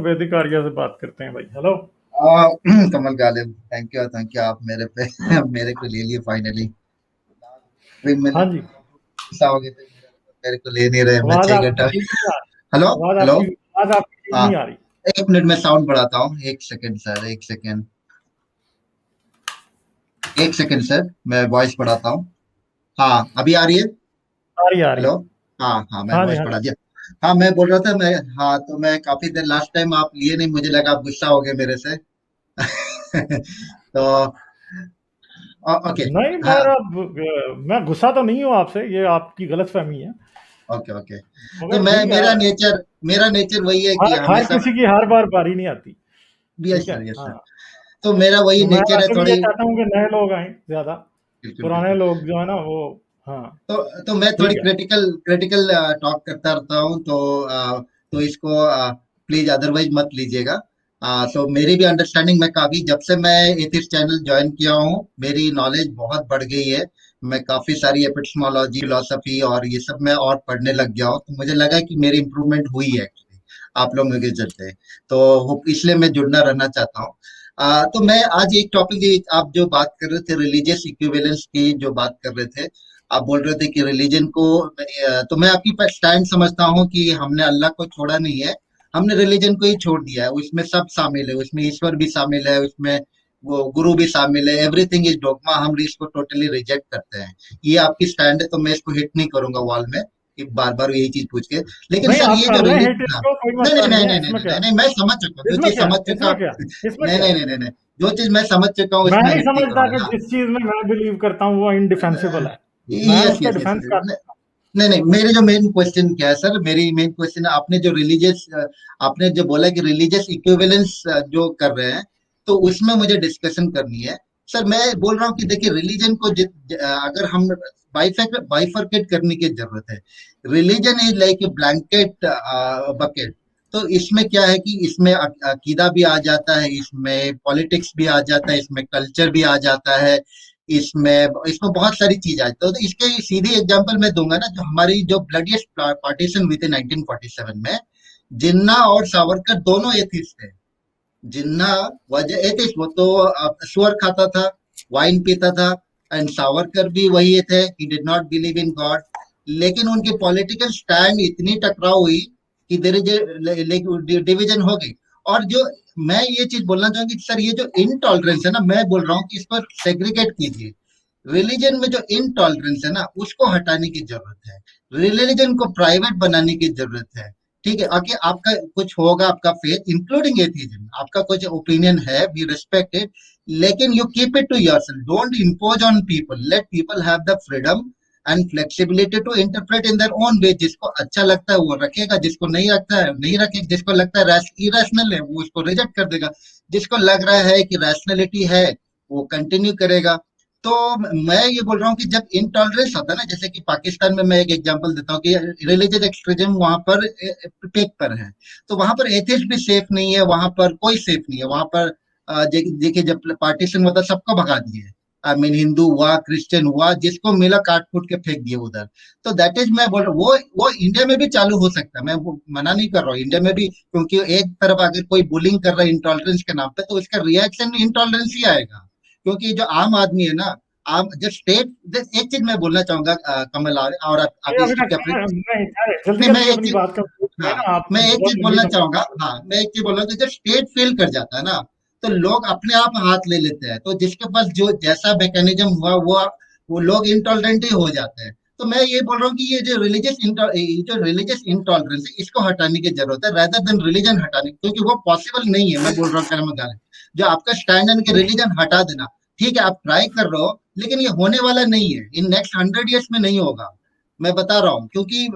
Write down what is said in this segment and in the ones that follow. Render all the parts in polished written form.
वैदिक आर्या से बात करते हैं भाई। Hello. Kamal Ghalib, thank you आप मेरे पे मेरे को ले लिए फाइनली। अभी मैंने हाँ जी। गुस्सा हो गए थे, मेरे को ले नहीं रहे, मैं आवाज 6 घंटा। आपकी ठीक नहीं आ रही। हेलो। हेलो। आवाज आपकी ठीक हाँ, नहीं आ रही। 1 मिनट में साउंड बढ़ाता हूँ, 1 second sir, 1 second, 1 second sir, मैं वॉइस बढ़ाता हूँ। हाँ, अभी आ रही है। आ रही आ रही हेलो। है। हाँ हाँ, मैं हाँ जी वॉइस हाँ जी। बढ़ा दिया। हाँ, मैं बोल रहा था, मैं, हाँ, तो मैं काफी देर लास्ट टाइम आप लिए नहीं, मुझे लगा आप गुस्सा हो गए मेरे से। तो ओके। नहीं हाँ। मैं गुस्सा तो नहीं हूँ आपसे, ये आपकी गलत फहमी है। Okay okay. तो मगर मैं, ठीक है। मेरा नेचर वही है कि हर हमेशा। किसी की हर बार बारी नहीं आती। यस ठीक है। Sir, yes sir. हाँ। तो मेरा वही तो मैं नेचर है वैसे भी ये थोड़ी। चाहता हूँ कि नए लोग आए ज्यादा। बिल्कुल पुराने बिल्कुल। लोग जो है ना वो। हाँ। तो मैं थोड़ी ठीक है। क्रिटिकल क्रिटिकल टॉक करता रहता हूँ, तो इसको प्लीज अदरवाइज मत लीजिएगा। सो मेरी भी अंडरस्टैंडिंग, मैं काफी, जब से मैं एथिस्ट चैनल ज्वाइन किया हूँ, मेरी नॉलेज बहुत बढ़ गई है। मैं काफी सारी एपिस्टेमोलॉजी, फिलोसफी और ये सब मैं और पढ़ने लग गया हूँ, तो मुझे लगा कि मेरी इंप्रूवमेंट हुई है एक्चुअली आप लोगों के चलते। तो इसलिए मैं जुड़ना रहना चाहता हूँ। तो मैं आज एक टॉपिक, आप जो बात कर रहे थे रिलीजियस इक्विवेलेंस की जो बात कर रहे थे, आप बोल रहे थे कि रिलीजन को, तो मैं आपकी स्टैंड समझता हूँ कि हमने अल्लाह को छोड़ा नहीं है, हमने रिलीजन को ही छोड़ दिया है। उसमें सब शामिल है, उसमें ईश्वर भी शामिल है, उसमें वो गुरु भी शामिल है, एवरीथिंग इज डोगमा, हम इसको टोटली रिजेक्ट करते हैं। ये आपकी स्टैंड है, तो मैं इसको हिट नहीं करूंगा वॉल में कि बार बार यही चीज पूछ के। लेकिन नहीं, सर, आप ये जो कर लें हिट रिलीजन, इसको, कोई नहीं मसला नहीं नहीं नहीं है नहीं नहीं इसमें नहीं क्या। नहीं नहीं, मैं समझ चुका हूँ जो इसमें चीज क्या समझ चुका इसमें हूँ। क्या इसमें नहीं क्या नहीं नहीं नहीं नहीं, जो चीज मैं समझ चुका हूँ मैं उसमें नहीं हिट नहीं समझता कि करूंगा जिस चीज में मैं बिलीव करता हूँ वो इनडिफेंसिबल है। ना। मैं यस उसका यस यस। डिफेंस कर सकता नहीं नहीं, मेरे जो मेन क्वेश्चन क्या है सर, मेरी मेन क्वेश्चन है, आपने जो रिलीजियस, आपने जो बोला कि रिलीजियस इक्विवेलेंस जो कर रहे हैं, तो उसमें मुझे डिस्कशन करनी है। सर, मैं बोल रहा हूँ कि देखिए, रिलीजन को अगर हम बाइफरकेट करने की जरूरत है। Religion is like a blanket bucket. तो इसमें क्या है कि इसमें अकीदा भी आ जाता है, इसमें पॉलिटिक्स भी आ जाता है, इसमें कल्चर भी आ जाता है, इसमें इसमें बहुत सारी चीज आती है। तो इसके सीधी एग्जांपल मैं दूंगा ना, जो हमारी जो ब्लडीएस्ट पार्टीशन हुई थी 1947 में, जिन्ना और सावरकर दोनों एथिस्ट थे। जिन्ना वजह एथिस्ट, वो तो सुअर खाता था, वाइन पीता था, एंड सावरकर भी वही थे, he did not believe in God. लेकिन उनकी पॉलिटिकल स्टैंड इतनी टकराव हुई कि देर इज डिवीजन हो गई। और जो मैं ये चीज बोलना चाहूंगी सर, ये जो इनटॉलरेंस है ना, मैं बोल रहा हूँ कि इसको सेग्रीगेट कीजिए। रिलीजन में जो इनटॉलरेंस है ना, उसको हटाने की जरूरत है। रिलीजन को प्राइवेट बनाने की जरूरत है। ठीक है, आके आपका कुछ होगा, आपका फेथ इंक्लूडिंग एथिज्म, आपका कुछ ओपिनियन है, वी रिस्पेक्ट इट, लेकिन you keep it to yourself, don't impose on people, let people have the freedom and flexibility to interpret in their own way. जिसको अच्छा लगता है वो रखेगा, जिसको नहीं लगता है नहीं रखेगा, जिसको लगता है इरेशनल है वो उसको रिजेक्ट कर देगा, जिसको लग रहा है कि रैशनैलिटी है वो कंटिन्यू करेगा। तो मैं ये बोल रहा हूँ कि जब इंटॉलरेंस होता है ना, जैसे कि पाकिस्तान में, मैं एक एग्जांपल देता हूँ कि रिलीजियस एक्सट्रीजम वहां पर पीक पर है, तो वहां पर एथिस्ट भी सेफ नहीं है, वहां पर कोई सेफ नहीं है, वहां पर देखिए, जब पार्टीशन हुआ था सबको भगा दिए। आई मीन, हिंदू हुआ, क्रिश्चियन हुआ, जिसको मिला काट कूट के फेंक दिए उधर। तो दैट इज, मैं बोल रहा हूँ, वो इंडिया में भी चालू हो सकता है, मैं वो मना नहीं कर रहा हूँ, इंडिया में भी, क्योंकि एक तरफ अगर कोई बुलिंग कर रहा है इंटॉलरेंस के नाम पे, तो इसका रिएक्शन इंटॉलरेंस ही आएगा। क्योंकि जो आम आदमी है ना, आप जब स्टेट, एक चीज मैं बोलना चाहूंगा कमल, और आप नहीं इस अभी चीज तक के अपने, नहीं अरे जल्दी नहीं, मैं जल्दी एक अपनी चीज, बात कंप्लीट हाँ, करें ना, आप मैं एक बहुत चीज लंबी बोलना लंबी चाहूंगा। बात हाँ, मैं एक चीज बोल रहा हूँ कि जब स्टेट फेल कर जाता है ना, तो लोग अपने आप हाथ ले लेते हैं, तो जिसके पास जो जैसा मैकेनिज्म हुआ वो लोग इंटॉलरेंट ही हो जाते हैं। तो मैं ये बोल रहा हूँ कि ये जो रिलीजियस इंटॉलरेंस है, इसको हटाने की जरूरत है, रेदर देन रिलीजन हटाने, क्योंकि वो पॉसिबल नहीं है। मैं बोल रहा हूँ कर्म गाले, जो आपका स्टैंड है कि रिलीजन हटा देना, ठीक है, आप ट्राई कर रहे हो, लेकिन ये होने वाला नहीं है, इन नेक्स्ट 100 ईयर्स में नहीं होगा। मैं बता रहा हूँ, क्योंकि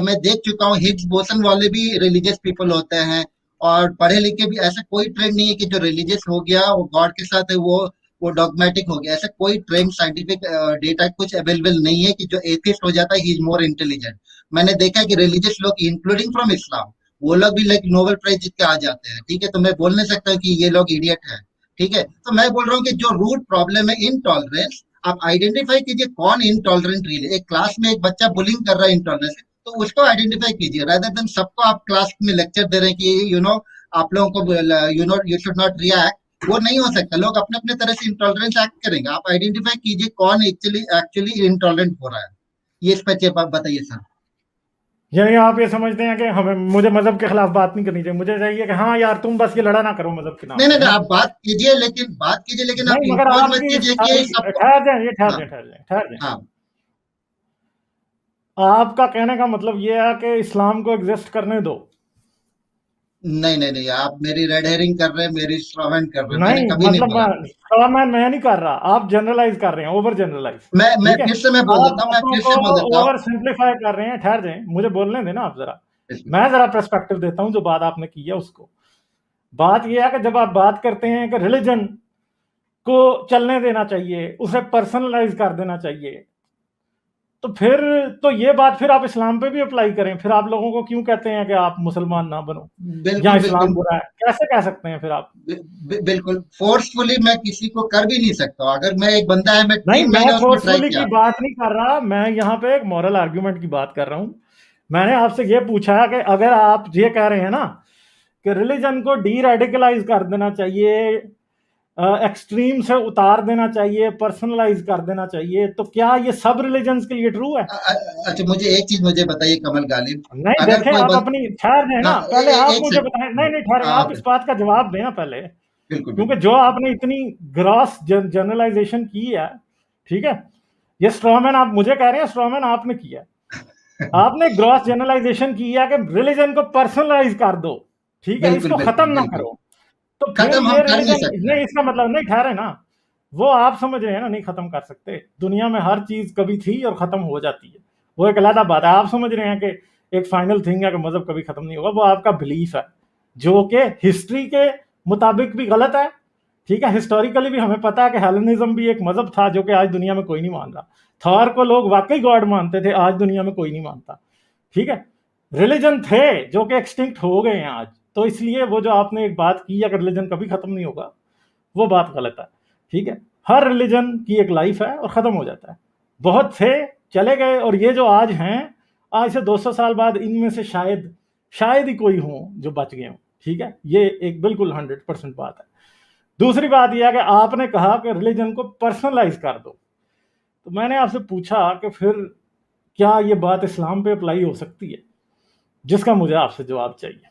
मैं देख चुका हूँ, हिग्स बोसन वाले भी रिलीजियस पीपल होते हैं, और पढ़े लिखे भी। ऐसा कोई ट्रेंड नहीं है कि जो रिलीजियस हो गया वो गॉड के साथ है, वो डॉगमेटिक हो गया। ऐसा कोई ट्रेंड, साइंटिफिक डेटा कुछ अवेलेबल नहीं है कि जो एथिस्ट हो जाता है ही इज मोर इंटेलिजेंट। मैंने देखा है कि रिलीजियस लोग, इंक्लूडिंग फ्रॉम इस्लाम, वो लोग भी लाइक नोबेल प्राइज जीत के आ जाते हैं। ठीक है, तो मैं बोल नहीं सकता कि ये लोग इडियट है। ठीक है, तो मैं बोल रहा हूँ कि जो रूट प्रॉब्लम है इनटॉलरेंस, आप आइडेंटिफाई कीजिए कौन इंटॉलरेंट रियल है। एक क्लास में एक बच्चा बुलिंग कर रहा है इंटॉलरेंस, तो उसको आइडेंटिफाई कीजिए, रादर देन सबको आप क्लास में लेक्चर दे रहे हैं कि आप लोगों को यू शुड नॉट रिएक्ट, वो नहीं हो सकता। लोग अपने अपने तरह से इंटॉलरेंस एक्ट करेंगे। आप आइडेंटिफाई कीजिए कौन एक्चुअली एक्चुअली इंटॉलरेंट हो रहा है, ये इस पर बताइए सर। यानी आप ये समझते हैं कि हमें मुझे मजहब के खिलाफ बात नहीं करनी चाहिए, मुझे चाहिए कि हाँ यार तुम बस ये लड़ा ना करो मजहब के नाम नहीं पे, नहीं है नहीं, ना? आप बात कीजिए लेकिन आप नहीं, मगर इम्पोज मत आपकी कीजिए कि सारी सबको। ठहर जाए, ये ठहर हाँ जाए, ठहर जाए, ठहर जाए। हाँ। आपका कहने का मतलब ये है कि इस्लाम को एग्जिस्ट करने दो। नहीं नहीं नहीं, आप मेरी रेड हेरिंग कर रहे हैं, मेरी स्ट्रॉमैन कर रहे हैं, मैंने नहीं कभी नहीं मतलब बोला। मैं नहीं कर रहा, आप जनरलाइज कर रहे हैं, ओवर जनरलाइज। मैं ठीक है, फिर से मैं बोल आप देता हूँ, मैं बातों फिर को से बोल देता हूँ। ओवर सिंप्लीफाई कर रहे हैं। ठहर जाए, मुझे बोलने देना आप जरा। इसमें मैं जरा पर्सपेक्टिव देता हूं जो बात आपने की है उसको। बात यह है कि जब आप बात करते हैं कि रिलीजन को चलने देना चाहिए, उसे पर्सनलाइज कर देना चाहिए, तो फिर तो ये बात फिर आप इस्लाम पे भी अप्लाई करें। फिर आप लोगों को क्यों कहते हैं कि आप मुसलमान ना बनो या बिल्कुल इस्लाम बिल्कुल। बुरा है, कैसे कह सकते हैं फिर आप? बिल्कुल फोर्सफुली मैं किसी को कर भी नहीं सकता। अगर मैं एक बंदा है, मैं नहीं, 3 महीने मैं उसमें ट्राई फोर्सफुली की किया। बात नहीं कर रहा, मैं यहाँ पे एक मॉरल आर्ग्यूमेंट की बात कर रहा हूँ। मैंने आपसे ये पूछा कि अगर आप ये कह रहे हैं ना कि रिलीजन को डी रेडिकलाइज कर देना चाहिए, एक्सट्रीम से उतार देना चाहिए, पर्सनलाइज कर देना चाहिए, तो क्या ये सब रिलीजन्स के लिए ट्रू है? अच्छा, मुझे एक चीज मुझे बताइए कमल गालिब। नहीं, अगर देखें कोई आप बंद अपनी ठहर जाए हाँ, ना, पहले आप एक मुझे सेकंड। बताएं। नहीं नहीं, ठहरें, हाँ, आप इस बात का जवाब दें पहले। बिल्कुल क्योंकि बिल्कुल। जो आपने इतनी ग्रॉस जनरलाइजेशन की है, ठीक है, ये स्ट्रॉमैन आप मुझे कह रहे हैं, स्ट्रॉमैन आपने किया है। आपने ग्रॉस जनरलाइजेशन की है कि रिलीजन को पर्सनलाइज कर दो, ठीक है, बिल्कुल इसको बिल्कुल खत्म ना बिल्कुल। करो। तो फिर खत्म हम ये कर नहीं रिलीजन सकते नहीं, हैं। इसका मतलब नहीं, ठहरे ना, वो आप समझ रहे हैं ना, नहीं खत्म कर सकते। दुनिया में हर चीज कभी थी और खत्म हो जाती है, वो एक अलग बात है। आप समझ रहे हैं कि एक फाइनल थिंग है कि मजहब कभी खत्म नहीं होगा, वो आपका बिलीफ है जो कि हिस्ट्री के मुताबिक भी गलत है। ठीक है, हिस्टोरिकली भी हमें पता है कि हेलेनिज्म भी एक मजहब था जो कि आज दुनिया में कोई नहीं मान रहा। थॉर को लोग वाकई गॉड मानते थे, आज दुनिया में कोई नहीं मानता। ठीक है, रिलीजन थे जो कि एक्सटिंक्ट हो गए हैं आज। तो इसलिए वो जो आपने एक बात की, अगर रिलीजन कभी खत्म नहीं होगा, वो बात गलत है। ठीक है, हर रिलीजन की एक लाइफ है और खत्म हो जाता है। बहुत थे, चले गए, और ये जो आज हैं, आज से 200 साल बाद इनमें से शायद शायद ही कोई हो जो बच गए हों। ठीक है, ये एक बिल्कुल 100% बात है। दूसरी बात यह है कि आपने कहा कि रिलीजन को पर्सनलाइज कर दो, तो मैंने आपसे पूछा कि फिर क्या ये बात इस्लाम पे अप्लाई हो सकती है, जिसका मुझे आपसे जवाब चाहिए।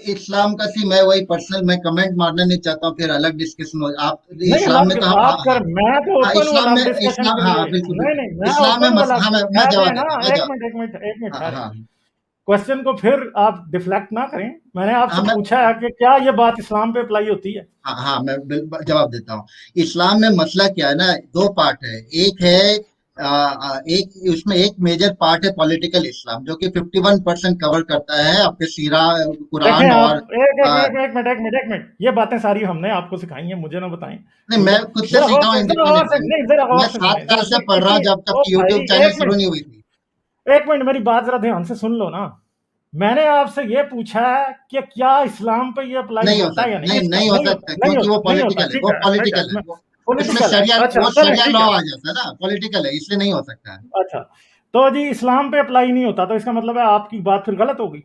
इस्लाम का सी मैं वही पर्सनल मैं कमेंट मारना नहीं चाहता हूँ, फिर अलग डिस्कशन हो आप। नहीं, इस्लाम में अलग तो हम आप कर, मैं तो हाँ, ओपन हूँ इस्लाम में अलग डिस्कशन इस्लाम के लिए। हाँ बिल्कुल नहीं बिल्कुल। नहीं, मैं इस्लाम में ओपन हूँ मस अलग। हाँ मैं ठहर जवाब रहे देता ना, हूँ, मैं एक जवाब। मिनट, एक मिनट, एक मिनट हाँ ठहरे। हाँ क्वेश्चन को फिर आप डिफ्लेक्ट ना करें। मैंने आपसे हाँ मैं पूछा है कि क्या ये बात इस्लाम पे अप्लाई होती है? हाँ हाँ मैं जवाब देता हूँ। इस्लाम में मसला क्या है ना, दो पार्ट है। एक है एक उसमें एक मेजर पार्ट है पॉलिटिकल इस्लाम, जो कि 51% कवर करता है आपके सीरा, देखें कुरान आप, और एक एक आ, एक एक मिनट, एक मिनट, एक मिनट, ये बातें सारी हमने आपको सिखाई हैं, मुझे ना बताएं। नहीं, ठीक मैं है, खुद से सीखा हूँ जरा गौर से इंडिपेंडेंटली। नहीं, जरा मैं गौर से सुने 7 साल से पढ़ रहा हूँ इतनी। जब ओ तक भाई, यूट्यूब चैनल एक शुरू मिनट, नहीं हुई थी। एक मिनट, मेरी बात जरा ध्यान से सुन लो ना। मैंने आपसे ये पूछा है कि क्या इस्लाम पे ये अप्लाई नहीं हो होता है या सकता, नहीं, नहीं इसका नहीं हो नहीं होता, सकता, नहीं क्योंकि वो होता, नहीं होता। पॉलिटिकल है, ठीक वो है, ठीक है, पॉलिटिकल है वो। उसमें पॉलिटिकल है। शरिया, अच्छा वो चलें, शरिया ठीक लॉ है। आ जाता है ना, पॉलिटिकल है इसलिए नहीं हो सकता है। अच्छा, तो जी इस्लाम पे अप्लाई नहीं होता, तो इसका मतलब है आपकी बात फिर गलत होगी।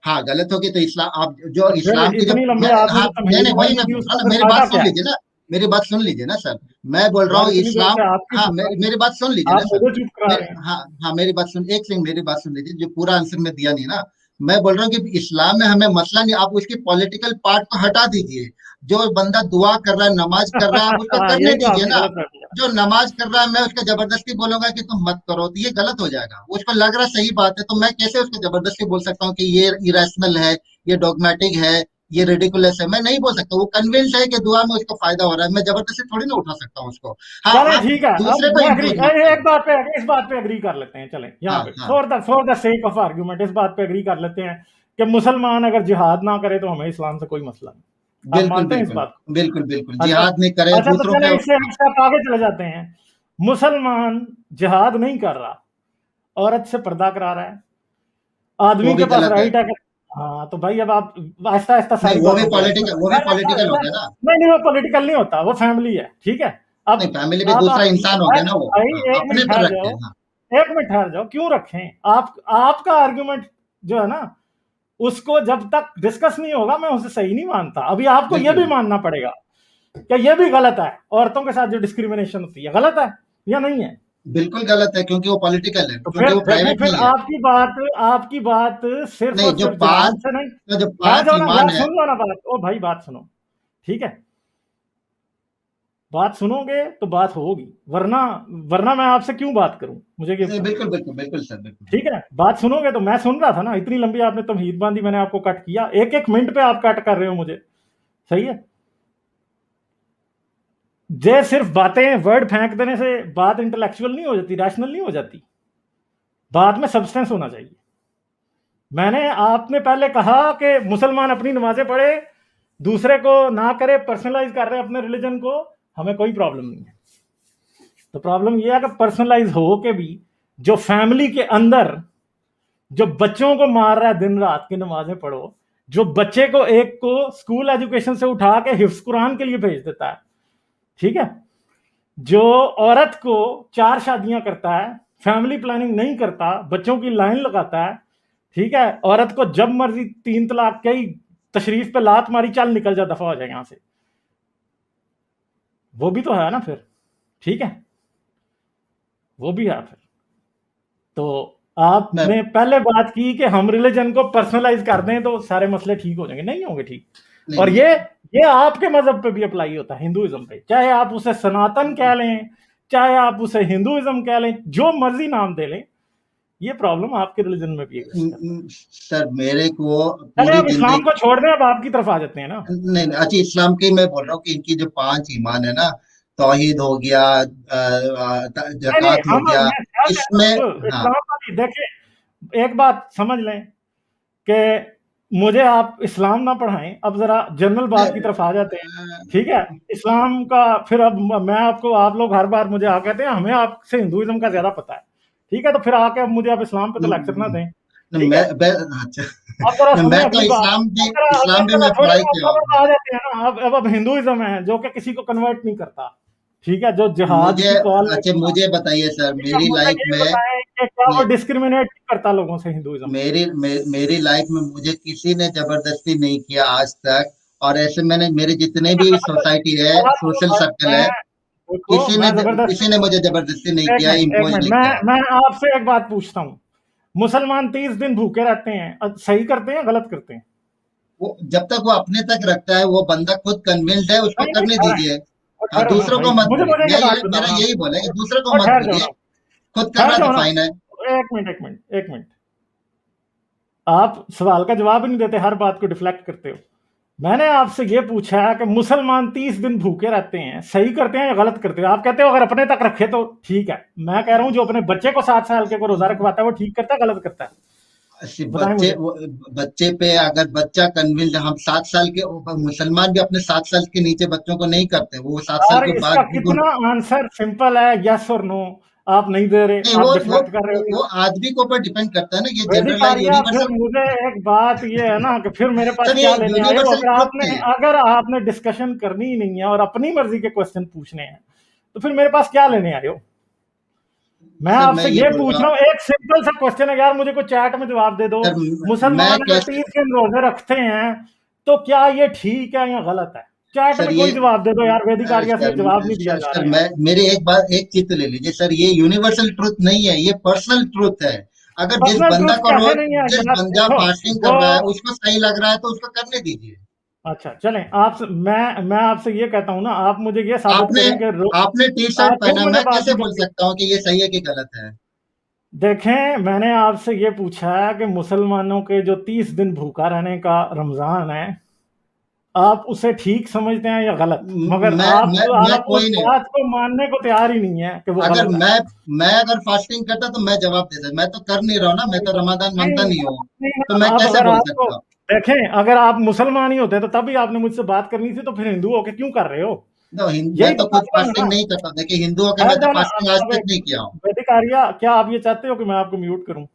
हाँ, गलत होगी तो इस्लाम आप जो तो फिर इस्लाम की जो इतनी लंबी आपने हाँ जो नहीं तमहीद नहीं, वही बांधी मैं थी बोल रहा उसका हूँ ना, फिर मेरी बात फायदा सुन क्या है? लीजिए ना। मेरी बात सुन लीजिए ना सर। मैं बोल रहा यार हूँ इतनी देर इस्लाम। से आपकी हाँ सुन रहा हूँ, मेरी बात सुन लीजिए ना आप सर। मुझे चुप करा मेरे रहे हैं। हाँ हाँ, मेरी बात सुन, एक सेकंड मेरी बात सुन लीजिए, जो पूरा आंसर मैं दिया नहीं ना। मैं बोल रहा हूँ कि इस्लाम में हमें मसला नहीं, आप उसके पॉलिटिकल पार्ट को हटा दीजिए। जो बंदा दुआ कर रहा है, नमाज कर रहा है, आप उसको हाँ, करने यही तो दीजिए आपने ना। गलत कर दिया। जो नमाज कर रहा है, मैं उसको जबरदस्ती बोलूंगा कि तुम मत करो, तो ये गलत हो जाएगा। उसको लग रहा है सही बात है, तो मैं कैसे उसको जबरदस्ती बोल सकता हूँ कि ये इरेशनल है, ये डॉगमेटिक है, ये रिडिकुलस है? मैं नहीं बोल सकता। वो कन्विंस है कि दुआ में उसको फायदा हो रहा है, मैं जबरदस्ती थोड़ी ना उठा सकता हूँ उसको। हाँ, चलें, आप ठीक है, अब दूसरे को मैं एग्री, इम्पोज मत एक करो। बात पे, इस बात पे एग्री कर लेते हैं। चलें यहाँ हाँ पे, हाँ for the sake of argument इस बात पे एग्री कर लेते हैं कि मुसलमान अगर जिहाद ना करे तो हमें इस्लाम से कोई मसला नहीं। आप बिल्कुल मानते हैं इस बिल्कुल बात बिल्कुल बिल्कुल, को? अच्छा, जिहाद नहीं करे अच्छा, तो दूसरों चलें के। इससे एक स्टेप आगे चले जाते हैं। मुसलमान जिहाद नहीं कर रहा, औरत से पर्दा करा रहा है, वो आदमी भी के पास गलत है। राइट है हाँ, तो भाई अब आप आहिस्ता आहिस्ता नहीं, सारी बातों पे वो भी पॉलिटिकल हो गया ना। नहीं नहीं, वो पॉलिटिकल नहीं होता, वो फैमिली है। ठीक है, नहीं, अब फैमिली भी आप दूसरा इंसान हो गया ना वो। भाई हाँ, एक अपने मिनट पर ठहर रखते जाओ, हैं। हाँ एक मिनट ठहर जाओ, क्यों रखें? आप आपका आर्ग्यूमेंट जो है ना, उसको जब तक डिस्कस नहीं होगा मैं उसे सही नहीं मानता। अभी आपको ये भी बिल्कुल मानना पड़ेगा कि ये भी गलत है, औरतों के साथ जो डिस्क्रिमिनेशन होती है गलत है या नहीं है। बिल्कुल गलत है, क्योंकि वो पॉलिटिकल है, तो क्योंकि फिर वो देखें, प्राइवेट फिर नहीं है। आपकी बात सिर्फ नहीं, और सिर्फ जबान से नहीं। जो ठहर पांच जाओ ना ईमान यार, है। सुन लो ना बात। ओ भाई बात सुनो, ठीक है, बात सुनोगे तो बात होगी, वरना वरना मैं आपसे क्यों बात करूं, मुझे ये नहीं, बताओ। बिल्कुल बिल्कुल बिल्कुल सर, बिल्कुल। ठीक है, बात सुनोगे तो। मैं सुन रहा था ना, इतनी लंबी आपने तमहीद बांधी, मैंने आपको कट किया, एक एक मिनट पे आप कट कर रहे हो मुझे, सही है। जे सिर्फ बातें वर्ड फेंक देने से बात इंटेलेक्चुअल नहीं हो जाती, रैशनल नहीं हो जाती, बात में सब्सटेंस होना चाहिए। मैंने आपने पहले कहा कि मुसलमान अपनी नमाजें पढ़े, दूसरे को ना करे, पर्सनलाइज कर रहे हैं अपने रिलीजन को, हमें कोई प्रॉब्लम नहीं है। तो प्रॉब्लम यह है कि पर्सनलाइज हो के भी जो फैमिली के अंदर जो बच्चों को मार रहा है दिन रात की नमाजें पढ़ो, जो बच्चे को एक को स्कूल एजुकेशन से उठा के हिफ्ज कुरान के लिए भेज देता है, ठीक है, जो औरत को 4 शादियां करता है, फैमिली प्लानिंग नहीं करता, बच्चों की लाइन लगाता है, ठीक है, औरत को जब मर्जी 3 तलाक कई तशरीफ पे लात मारी, चल निकल जा, दफा हो जाए यहां से, वो भी तो है ना फिर, ठीक है, वो भी है फिर। तो मैं आपने पहले बात की कि हम रिलीजन को पर्सनलाइज कर दें तो सारे मसले ठीक हो जाएंगे, नहीं होंगे ठीक। नहीं और नहीं ये आपके मजहब पे भी अप्लाई होता है, हिंदुइज्म पे, चाहे आप उसे सनातन कह लें, चाहे आप उसे हिंदुइज्म कह लें, जो मर्जी नाम दे लें, ये प्रॉब्लम आपके रिलीजन में भी एग्जिस्ट करती सर, मेरे को है। चले पूरी अब इस्लाम को जिंदगी। छोड़ दें, अब आपकी तरफ आ जाते हैं ना। नहीं नहीं, अच्छा, इस्लाम की मैं बोल रहा हूँ कि इनकी जो 5 ईमान है ना, तौहीद हो गया, नहीं नहीं, जक़ात हो हम गया, मैं क्या कह रहा इसमें। हूँ, जो हाँ, इस्लाम वाली देखिए, एक बात समझ लें कि मुझे आप इस्लाम ना पढ़ाएं, अब जरा जनरल बात की तरफ आ जाते हैं, ठीक है। इस्लाम का फिर अब मैं आपको, आप लोग हर बार मुझे आ कहते हैं हमें आपसे हिंदुइज्म का ज्यादा पता है, ठीक है, तो फिर आके अब मुझे आप इस्लाम पे तो लेक्चर ना दें, ठीक है। मैं अच्छा। अब जरा सुने मैं तो अगली बात। इस्लाम भी मैं थोड़ी पढ़ाई किया हूँ। आ जाते हैं ना, अब हिंदुइज्म है जो कि किसी को कन्वर्ट नहीं करता, ठीक है, जो जिहाद मुझे की कॉल नहीं अच्छा, करता, मुझे बताइए सर, ठीक है, मेरी मुझे लाइफ ये में बताएं कि क्या वो ये डिस्क्रिमिनेट नहीं करता लोगों से, हिंदुइज्म। मेरी लाइफ में मुझे किसी ने जबरदस्ती नहीं किया आज तक। और ऐसे मैंने, मेरे जितने भी सोसाइटी है, सोशल सर्कल मैं है, देखो, मैं जबरदस्ती किसी ने मुझे जबरदस्ती नहीं एक किया, मिनट एक इम्पोज मिनट, नहीं मैं किया। मैं आपसे एक बात पूछता हूँ, मुसलमान 30 दिन भूखे रहते हैं, सही करते हैं गलत करते हैं? वो जब तक वो अपने तक रखता है, वो बंदा खुद कन्विंस्ड है, उसको नहीं नहीं, करने ठहर, दीजिए। और हाँ, ठहरो ना दूसरों भाई, को मत मुझे बोलिए, मुझे ये बात बताओ मेरा ना, यही बोला कि दूसरों को और मत ठहर जाओ बोलिए, ना, खुद ठहर करना तो जाओ ना, फाइन है। एक मिनट एक मिनट एक मिनट, आप सवाल का जवाब ही नहीं देते, हर बात को डिफ्लेक्ट करते हो। मैंने आपसे ये पूछा है कि मुसलमान 30 दिन भूखे रहते हैं, सही करते हैं या गलत करते हैं? आप कहते हो अगर अपने तक रखे तो ठीक है। मैं कह रहा हूं जो अपने बच्चे को 7 साल के को रोजा रखवाता है वो ठीक करता है गलत करता है? सिर्फ बताएं मुझे। बच्चे पे, अगर बच्चा कन्विंस्ड, हम 7 साल के मुसलमान भी अपने 7 साल के नीचे बच्चों को नहीं करते, वो 7 साल यार के इसका बाद भी कितना आंसर सिंपल है, यस और नो। आप नहीं दे रहे, नहीं, आप डिफ्लेक्ट कर रहे हो। वो आदमी के ऊपर डिपेंड करता है ना, ये वैदिक जनरलाइज आर्या, फिर यूनिवर्सल। मुझे एक बात ये है ना कि फिर मेरे पास सर, ये क्या लेने आए हो? यूनिवर्सल ट्रुथ है। अगर आपने डिस्कशन करनी ही नहीं है और अपनी मर्जी के क्वेश्चन पूछने हैं, तो फिर मेरे पास क्या लेने आए हो? मैं सर, मैं आपसे ये ये बोल पूछ रहा रहा हूँ। हूँ, एक सिंपल सा क्वेश्चन है यार, मुझे कोई चैट में जवाब दे दो। सर, मैं मुसलमान अगर कैसे 30 दिन रोजे रखते हैं तो क्या ये ठीक है या गलत है? चैट सर में ये कोई जवाब दे दो यार, वैदिक आर्या से सर जवाब नहीं दिया सर जा सर रहा है मैं, यार। मेरी एक चीज तो ले लीजिए सर, ये यूनिवर्सल ट्रुथ नहीं है, ये पर्सनल ट्रुथ है। अगर पर्सनल ट्रूथ कैसे नहीं है जिस यार, बंदा देखो फास्टिंग वो, कर रहा है, उसको सही लग रहा है तो उसको करने दीजिए। अच्छा चलें, आप मैं आपसे ये कहता हूं ना, आप मुझे ये साबित आपने करें कि आपने टी शर्ट आप फिर पहना, मुझे मैं बात कैसे नहीं बोल करनी। सकता हूँ कि ये सही है कि गलत है? देखें, मैंने आपसे ये पूछा है कि मुसलमानों के जो 30 दिन भूखा रहने का रमजान है, आप उसे ठीक समझते हैं या गलत? मगर मैं आप उस कोई नहीं। बात को मानने को तैयार ही नहीं है कि वो अगर गलत है। मैं अगर फास्टिंग करता तो मैं जवाब देता, मैं तो कर नहीं रहा हूँ ना, मैं तो रमादान मांगता नहीं नहीं हूँ। नहीं तो ना, मैं अब कैसे अगर बोल आपको सकता हूँ? देखें, अगर आप मुसलमान ही होते तो तभी आपने मुझसे बात करनी थी, तो फिर हिंदू होके क्यों कर रहे हो? तो मैं यही तो तो खुद प्रॉब्लम है फास्टिंग ना। नहीं करता, देखिए, हिंदुओं के है मैं तो जाना, फास्टिंग आज अब तक एक नहीं किया हूँ। वैदिक आर्या, क्या आप ये चाहते हो कि मैं आपको म्यूट करूं?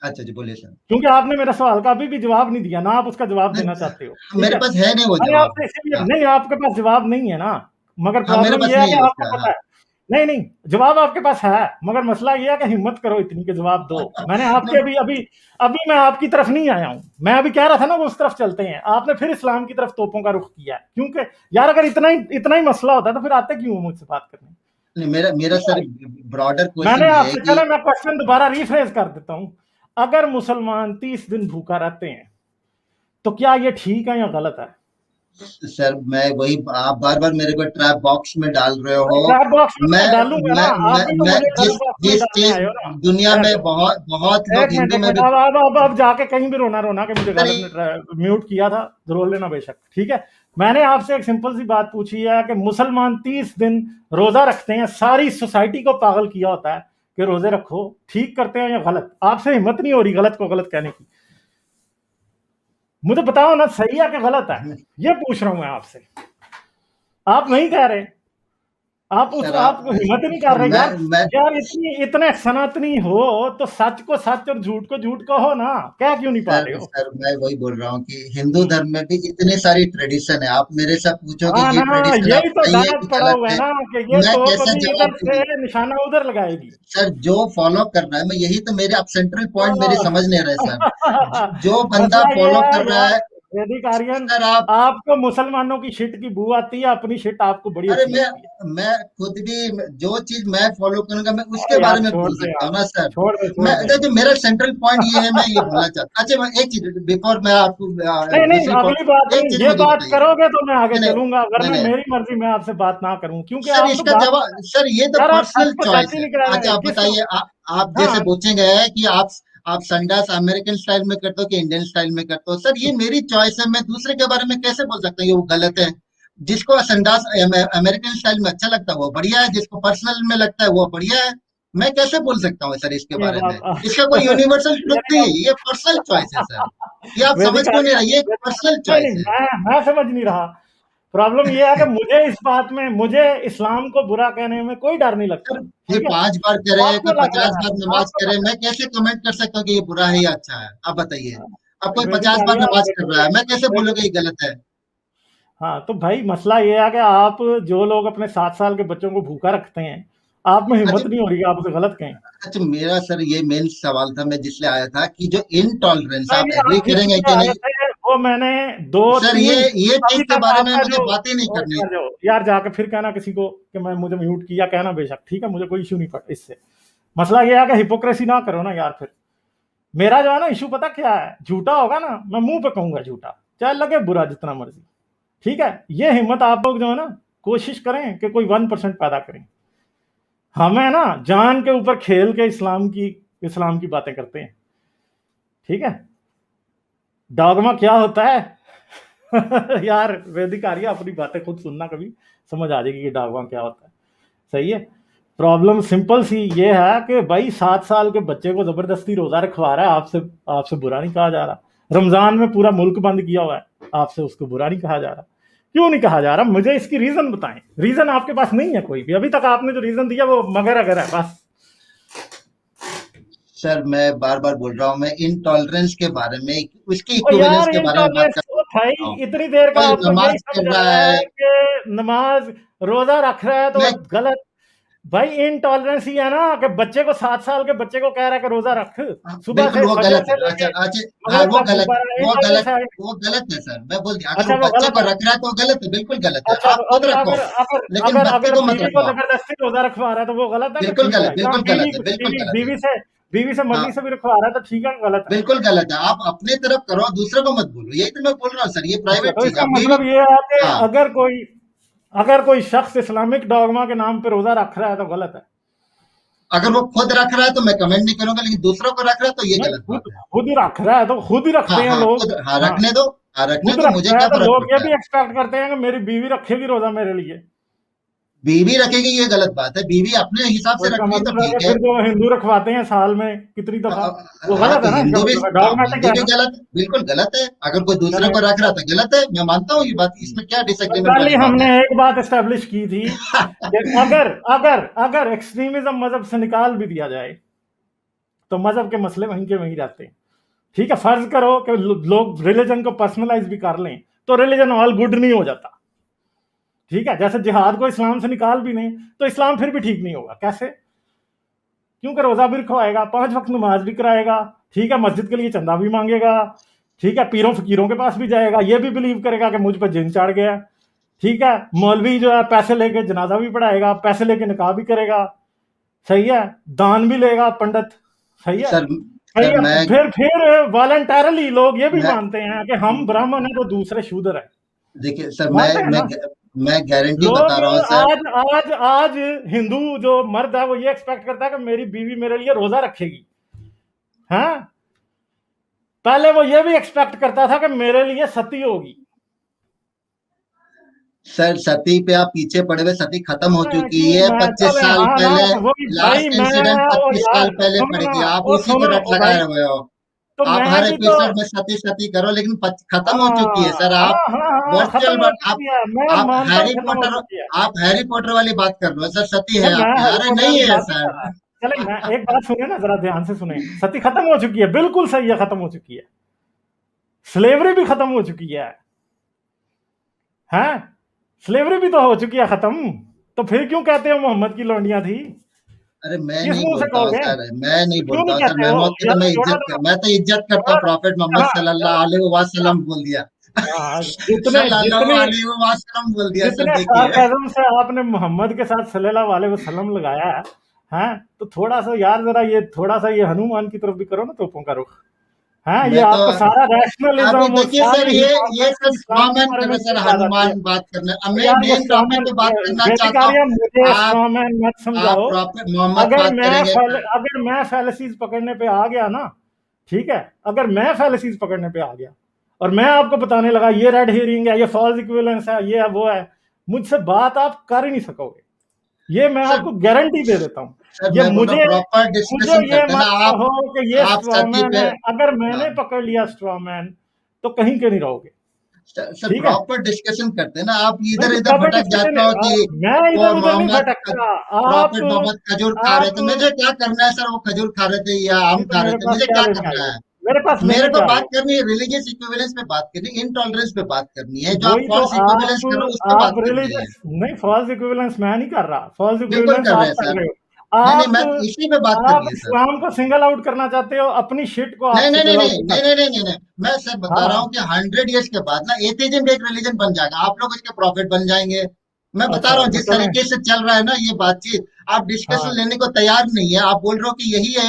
अच्छा जी, बोलिए सर। क्योंकि आपने मेरे सवाल का अभी भी जवाब नहीं दिया ना, आप उसका जवाब देना चाहते हो, नहीं, ठीक मेरे है। पास है नहीं वो मैंने जवाब। आपसे इसीलिए, हाँ, नहीं आपके पास जवाब नहीं है ना, मगर हाँ, मेरे प्रॉब्लम पास ये है नहीं कि है आपको उसका। पता हाँ, है, नहीं नहीं, जवाब आपके पास है, मगर मसला ये है कि हिम्मत करो इतनी कि जवाब दो। मैंने आपके अभी अभी अभी मैं आपकी तरफ नहीं आया हूं, मैं अभी कह रहा था ना वो उस तरफ चलते हैं, आपने फिर इस्लाम की तरफ तोपों का रुख किया है, क्योंकि यार अगर इतना ही मसला होता तो फिर आते क्यों हो मुझसे बात करने? नहीं, मेरा मेरा ठीक सर है, ब्रॉडर क्वेश्चन मैंने ये है आपसे, कि चलो मैं क्वेश्चन दोबारा रिफ्रेज कर देता हूं। अगर मुसलमान 30 दिन भूखा रहते हैं तो क्या ये ठीक है या गलत है? सर मैं वही, आप बार बार मेरे को ट्रैप बॉक्स में डाल रहे हो। ट्रैप बॉक्स में मैं मैं डालूंगा ना, मैं आप मैं भी तो मैं मुझे ट्रैप जिस बॉक्स में जिस डालने चीज आए हो ना। दुनिया ठहर में जाओ, बहुत बहुत एक लोग मिनट हिंदू एक में मिनट, भी। अब जाके कहीं भी रोना रोना कि मुझे सर गलत ने म्यूट किया था, रोल लेना बेशक, ठीक है। मैंने आपसे एक सिंपल सी बात पूछी है कि मुसलमान 30 दिन रोजा रखते हैं, सारी सोसाइटी को पागल किया होता है कि रोजे रखो, ठीक करते हैं या गलत? आपसे हिम्मत नहीं हो रही गलत को गलत कहने की। मुझे बताओ ना, सही है कि गलत है, ये पूछ रहा हूं मैं आपसे। आप नहीं कह रहे, सर आप हिम्मत ही नहीं कर रहे यार। मैं यार इतने सनातनी हो तो सच को सच और झूठ को झूठ कहो ना, क्या क्यों नहीं पा सर रहे हो? सर मैं वही बोल रहा हूँ कि हिंदू धर्म में भी इतने सारी ट्रेडिशन है। आप मेरे से पूछोगे हाँ ये ना, ट्रेडिशन आप यही तो सही है दांत कि पड़ा गलत हुआ है है, ना कि ये मैं तो कैसे अभी इधर जवाब से दूंगा? निशाना उधर लगाएगी। सर जो फॉलो कर रहा है, मैं यही तो, मेरे आप सेंट्रल पॉइंट मेरी आह, समझ नहीं रहे सर। जो बंदा मसला ये फॉलो है कर रहा यार, है, वैदिक आर्यन, सर आप, आपको मुसलमानों की शिट की बू आती है, अपनी शिट आपको बड़ी अरे अच्छी लगती है। मैं खुद भी जो चीज मैं फॉलो करूंगा मैं उसके अरे बारे यार में छोड़ बोल दे सकता यार, हूँ ना सर। छोड़ दे मैं छोड़ दे। देखिए, मेरा सेंट्रल पॉइंट ये है, मैं ये बोलना चाहता, अच्छा मैं एक चीज बिफोर मैं आपको नहीं नहीं, दूसरी अगली बात एक नहीं, चीज ये मुझे बात बताइए। करोगे तो मैं आगे नहीं नहीं चलूंगा, नहीं वरना नहीं मेरी मर्जी मैं आपसे बात ना करूं, क्योंकि सर, आप तो इसका बात, जवाब सर ये तो यार आप सच पर्सनल को सच चॉइस ही है। नहीं कह अच्छा रहे आप किस। बताइए, आप जैसे हाँ, पूछेंगे कि आप संडास अमेरिकन स्टाइल में करते हो कि इंडियन स्टाइल में करते हो, सर ये मेरी चॉइस है, मैं दूसरे के बारे में कैसे बोल सकता हूँ ये वो गलत है? जिसको संडास अमेरिकन स्टाइल में अच्छा लगता है वो बढ़िया है, जिसको पर्सनल में लगता है वो बढ़िया है। मैं कैसे बोल सकता हूँ सर इसके ये बारे में? बात इसका कोई यूनिवर्सल ट्रुथ यानी नहीं है, आप ये पर्सनल चॉइस है सर। ये आप समझ वैदिक क्यों नहीं आर्य, रहे? ये पर्सनल नहीं चॉइस नहीं, है। मैं समझ नहीं रहा। प्रॉब्लम ये है कि मुझे इस बात में, मुझे इस्लाम को बुरा कहने में कोई डर नहीं लगता, सर कोई ठीक है। 5 बार करे, कोई आपको लग 50 रहा है, बार नमाज आपको करे, लग मैं कैसे कमेंट कर सकता हूँ कि ये बुरा है या अच्छा है? आप बताइए। अब रहा है। कोई वैदिक 50 बार आर्य, नमाज कर रहा है, मैं कैसे बोलूंगा ये गलत है? हाँ तो भाई मसला ये है कि आप, जो लोग अपने 7 साल के बच्चों को भूखा रखते हैं, आप में अच्छा हिम्मत नहीं हो रही कि आप उसे गलत कहें। अच्छा, मेरा सर ये मेन सवाल था, मैं जिसलिए आया था कि जो इनटॉलरेंस, नहीं आप नहीं, एग्री आप जिस करेंगे पे कि आए नहीं? थे वो मैंने दो सर तीन, ये चीज अभी के तक बारे में आपका मुझे जो, बातें नहीं ओ करनी। ठहर जाओ यार, जाके फिर कहना किसी को कि मैं, मुझे म्यूट किया, कहना बेशक, ठीक है, मुझे कोई इशू नहीं पड़ा इससे। मसला ये है कि हिपोक्रेसी ना करो ना यार। फिर मेरा जो है ना इशू पता क्या है, झूठा होगा ना मैं मुंह पे कहूंगा झूठा, चाहे लगे बुरा जितना मर्जी, ठीक है। ये हिम्मत आप लोग जो है ना, कोशिश करें कि कोई 1% पैदा करें। हमें ना जान के ऊपर खेल के इस्लाम की बातें करते हैं, ठीक है। डॉगमा क्या होता है? यार वैदिक आर्य, अपनी बातें खुद सुनना, कभी समझ आ जाएगी कि डॉगमा क्या होता है। सही है। प्रॉब्लम सिंपल सी ये है कि भाई 7 साल के बच्चे को जबरदस्ती रोजा रखवा रहा है, आपसे आपसे बुरा नहीं कहा जा रहा। रमजान में पूरा मुल्क बंद किया हुआ है, आपसे उसको बुरा नहीं कहा जा रहा। क्यों नहीं कहा जा रहा? मुझे इसकी रीजन बताएं। रीजन आपके पास नहीं है कोई भी, अभी तक आपने जो रीजन दिया वो मगर अगर है बस। सर मैं बार बार बोल रहा हूँ, मैं इनटॉलरेंस के बारे में, उसके और इक्विवेलेंस यार के बारे में बात इंटॉलरेंस कर तो भाई, रहा हूँ। इतनी देर का कोई आपको यही नमाज कर समझ रहा रहा है, है कि नमाज, रोजा रख रहा है तो वो मैं गलत। भाई इनटॉलरेंस ही है ना कि बच्चे को, 7 साल के बच्चे को कह रहा है कि रोजा रख, सुबह बिल्कुल से वो फजर गलत है। से अच्छा लेके अच्छा, हाँ मगरिब वो तक गलत भूखा है, रहा है, वो इंटॉलरेंस गलत है। वो गलत है सर। मैं बोल दिया, अगर अच्छा वो वो बच्चे गलत को है। रख रहा है तो गलत है, बिल्कुल गलत है, अच्छा आप तो खुद अगर रखो, अगर अगर लेकिन अगर बच्चे अगर को मत बीवी को रखवाओ। जबरदस्ती रोजा रखवा रहा है तो वो गलत है कि बिल्कुल ठीक है? गलत, या बिल्कुल बीवी गलत है, बिल्कुल बीवी गलत है। बीवी से मर्जी से हाँ भी रखवा रहा है तो ठीक है कि गलत है? बिल्कुल गलत है, आप अपने तरफ करो, दूसरे को मत बोलो, यही तो मैं बोल रहा हूँ सर, ये अच्छा प्राइवेट तो चीज है। इसका अब बीवी, मतलब ये है कि हाँ, अगर कोई शख्स इस्लामिक डॉगमा के नाम पे रोजा रख रहा है तो गलत है? अगर वो खुद रख रहा है तो मैं कमेंट नहीं करूंगा, लेकिन दूसरों को रख रहा है तो ये नहीं, गलत खुद बात है। खुद ही रख रहा है तो खुद ही हाँ रखते हैं हाँ लोग। खुद, हाँ हाँ, रखने दो, हाँ रखने खुद दो, मुझे रखता है क्या तो फर्क लोग ये पड़ता है? भी एक्सपेक्ट करते हैं कि मेरी बीवी रखेगी रोजा मेरे लिए। बीवी रखेगी ये गलत बात है, बीवी अपने हिसाब तो से इसका रख रही तो मतलब है कि ठीक है। फिर जो हिंदू रखवाते हैं साल में कितनी दफा, वो हाँ गलत तो है ना? इसका हिंदू भी, मतलब है हाँ डॉगमेटिक हिंदू है भी ना? गलत है, बिल्कुल गलत है। अगर कोई दूसरे चलें, को रख रहा था गलत है, मैं मानता हूँ ये बात, इसमें क्या तो डिसएग्रीमेंट कल ही वाली बात हमने है? एक बात एस्टेब्लिश की थी कि अगर अगर अगर एक्सट्रीमिज्म मजहब से निकाल भी दिया जाए तो मजहब के मसले वहीं के वहीं रहते हैं, ठीक है। फर्ज करो कि लोग रिलीजन को पर्सनलाइज भी कर लें तो रिलीजन ऑल गुड नहीं हो जाता, ठीक है, जैसे जिहाद को इस्लाम से निकाल भी नहीं तो इस्लाम फिर भी ठीक नहीं होगा। कैसे? क्योंकि रोजा भी रखवाएगा, 5 वक्त नमाज भी कराएगा, ठीक है, मस्जिद के लिए चंदा भी मांगेगा, ठीक है, पीरों फकीरों के पास भी जाएगा, ये भी बिलीव करेगा कि मुझ पर जिन चढ़ गया, ठीक है, मौलवी जो है पैसे लेके जनाजा भी पढ़ाएगा, पैसे लेके निकाह भी करेगा, सही है, दान भी लेगा पंडित, सही है, सर सही सर है। मैं फिर वॉलंटरली लोग ये भी मैं मानते हैं कि हम ब्राह्मण हैं तो दूसरे शूद्र हैं। देखिए सर, मानते हैं ना मैं गारंटी बता लोग। रहा हूँ सर। आज आज आज हिंदू जो मर्द है वो ये एक्सपेक्ट करता है कि मेरी बीवी मेरे लिए रोजा रखेगी। हाँ, पहले वो ये भी एक्सपेक्ट करता था कि मेरे लिए सती होगी। सर सती पे आप पीछे पड़े हुए, सती खत्म हो चुकी क्यों है मैं 25 चले साल हाँ ना पहले। वही भाई लास्ट मैं इंसिडेंट ओ 25 यार साल पहले सुनो पड़ी ना थी, आप ओ उसी को सुनो रट ओ लगाए भाई हुए हो। तो आप मैं हर भी तो एपिसोड में सती सती करो, लेकिन खत्म हो चुकी है हाँ सर। आप हाँ हाँ हाँ वर्चुअल खत्म हो बात चुकी है, मैं आप मानता हूँ हैरी खत्म हो पॉटर चुकी है। आप हैरी पॉटर वाली बात कर लो सर, सती नहीं है मैं आपके, हैरी अरे पॉटर नहीं वाली है बात नहीं कर रहा। सर। चले मैं एक बात सुने ना, जरा ध्यान से सुने, सती खत्म हो चुकी है, बिल्कुल सही है, खत्म हो चुकी है। स्लेवरी भी खत्म हो चुकी है, स्लेवरी भी तो हो चुकी है खत्म। तो फिर क्यों कहते हो मोहम्मद की लौंडियां थी? अरे मैं किस नहीं मुंह से बोलता हूँ कहोगे? सर, मैं नहीं क्यों बोलता नहीं हूँ सर। कहते हो मोहम्मद की तो यार? छोड़ो मैं तो इज्जत करता हूँ, और प्रॉफेट मोहम्मद हाँ सल्लल्लाहु अलैहि वसल्लम बोल दिया। हाँ, जितने सल्लल्लाहु जितने अलैहि वसल्लम बोल दिया सर, जितने देखिए। सार्केज्म से आपने मोहम्मद के साथ सल्लल्लाहु अलैहि वसल्लम लगाया है, हैं? तो थोड़ा सा यार जरा ये थोड़ा सा ये हनुमान की तरफ भी करो ना, तोपों का रुख। हाँ, ये मैं तो आपको सारा अभी रैशनलिज्म और देखिए सर, सारी ये हिफाजत सब इस्लाम के स्ट्रॉमैन बारे कर में रहे सर, चीज आ जाती है। हनुमान बात करना। अब तो मैं यार ये मेन टॉपिक स्ट्रॉमैन पे बात करना चाहता हूँ। वेदिकारिया मुझे आप स्ट्रॉमैन मत आप समझाओ। प्रॉफेट मोहम्मद बात करेंगे। अगर मैं फैलसीज पकड़ने पे आ गया ना, ठीक है, अगर मैं फैलसीज पकड़ने पे आ गया और मैं आपको बताने लगा ये रेड हेयरिंग है, ये फॉल्स इक्विवेलेंस है, ये है वो है, मुझसे बात आप कर ही नहीं सकोगे, ये मैं सर आपको गारंटी दे देता हूँ। सर ये मैं बोल रहा मुझे हूँ, प्रॉपर मुझे डिस्कशन ये करते हैं ना। मत कहो कि ये आप सती स्ट्रॉमैन पे, है। अगर हाँ मैंने पकड़ लिया स्ट्रॉमैन तो कहीं के नहीं रहोगे। सर ठीक है, प्रॉपर डिस्कशन करते हैं ना। आप नहीं इधर तो इधर प्रॉपर भटक डिस्कशन जाते हो कि मैं वो इधर उधर नहीं भटकता। आप प्रॉफिट मोहम्मद खजूर खा रहे थे, आप मुझे क्या करना है सर? वो खजूर खा रहे थे या आम नहीं तो खा रहे मेरे थे, पास मुझे क्या क्या लेने आए करना हो? है? मेरे पास मेरे लेने को क्या आए बात हो? करनी है, रिलीजियस इक्विवेलेंस पे बात करनी है, इनटॉलरेंस पे बात करनी है। जो आप वही तो फॉल्स इक्विवेलेंस कर रहे हो, उस पे आप बात करनी है। रिलीजियस नहीं, फॉल्स इक्विवेलेंस मैं नहीं कर रहा, फॉल्स बिल्कुल इक्विवेलेंस कर रहे आप हैं कर सर। रहे हो। नहीं नहीं, आप मैं इसी पे बात करनी आप है सर। इस्लाम को सिंगल आउट करना चाहते हो, अपनी शिट को आप नहीं नहीं नहीं सिंगल आउट नहीं नहीं नहीं कर नहीं सकते। नहीं नहीं नहीं। मैं सर हाँ बता रहा हाँ, हूँ कि 100 ईयर्स के बाद ना एथिज्म भी एक रिलीजन बन जाएगा, आप लोग इसके प्रॉफिट बन जाएंगे। मैं बता अच्छा रहा हूँ तो जिस चलें। तरीके से चल रहा है ना ये बातचीत, आप डिस्कशन हाँ, लेने को तैयार नहीं है। आप बोल रहे हो कि यही है